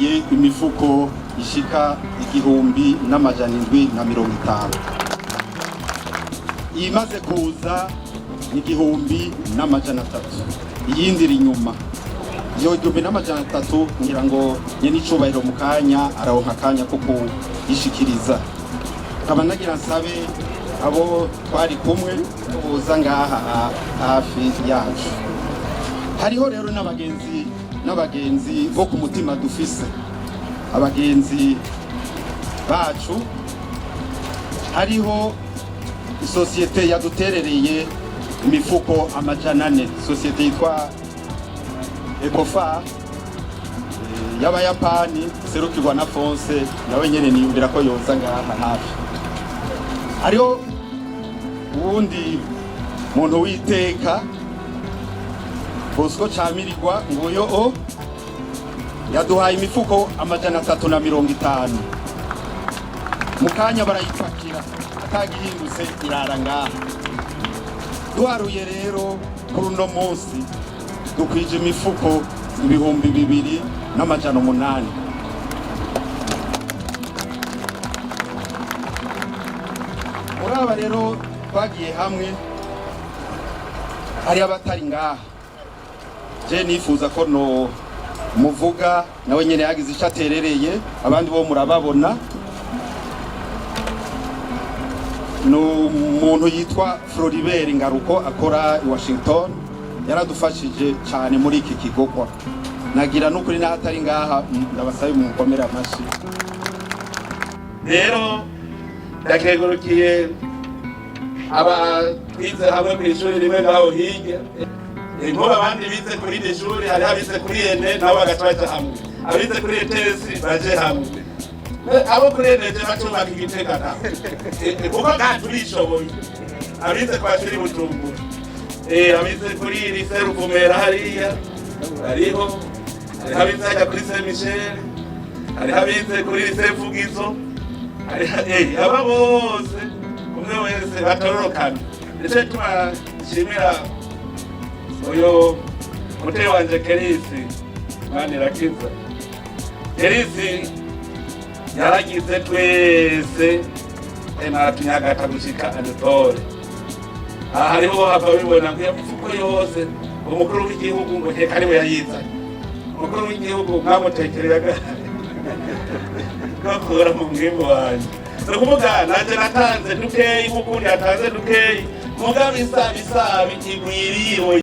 twateguye imifuko ishika 1,750. Imaze kuza 1,300. Iyindi iri inyuma. Iyo 1,300 ngira ngo nyene icubahiro mu kanya aronka akanya ko kuyishikiriza. Kaba nagira nsabe abo twari kumwe boza ngaha hafi yacu. Hariho rero n'abagenzi bo ku mutima dufise. Abagenzi bacu, hariho isosiyete yaduterereye imifuko 400, sosiyete yitwa Ekofa y'Abayapani serukirwa na Fonse, nawe nyene niyumvira ko yoza ngaha hafi. Hariho uwundi muntu witeka Bosco Camirirwa nguyo yaduhaye imifuko 350. Mukanya barayipakira atagihindutse irara ngaha. Duharuye rero kuri uno munsi dukwije imifuko 2,800. Muraba rero twagiye hamwe, hari abatari ngaha. Je nifuza ko no muvuga nawe nyene yagize ico aterereye, abandi bo murababona. No muntu yitwa Floribert Ngaruko akora i Washington, yaradufashije cyane muri iki kigogwa. Nagira n'ukuri n'atari ngaha ndabasabe mu komera amashi. Rero ndakegurukiye aba twize hamwe ku ishuri rimwe ngaho hirya. Inkuba abandi bize kuri iri shuri, hari abize kuri ene nabo bagatwaje hamwe. Abize kuri etesi baje hamwe. Abo kuri ene je bacubaka Igitega na. Kuko gaturishoboye. Abize kwa shuri Bujumbura. Abize kuri lycée Ruvumera hariya. Hariho abize ajya kuri Saint Michel. Hari abize kuri lycée Vugizo. Hari aba bose umwe wese batororokana. Ndetse twashimira uyo muteye wanje Kerisi Manirakiza. Kerisi yaragize twese tunyagata gushika adutore. Hariho hava bibona ko imifuko yose umukuru w'igihugu ngo heka ariwe yayizanye. Umukuru w'igihugu mwamutekereraga bakora mu mwimbo wanje. No kuvuga nanje natanze dukeyi, kuko yatanze dukeyi. Mugabe isabi igwiriwe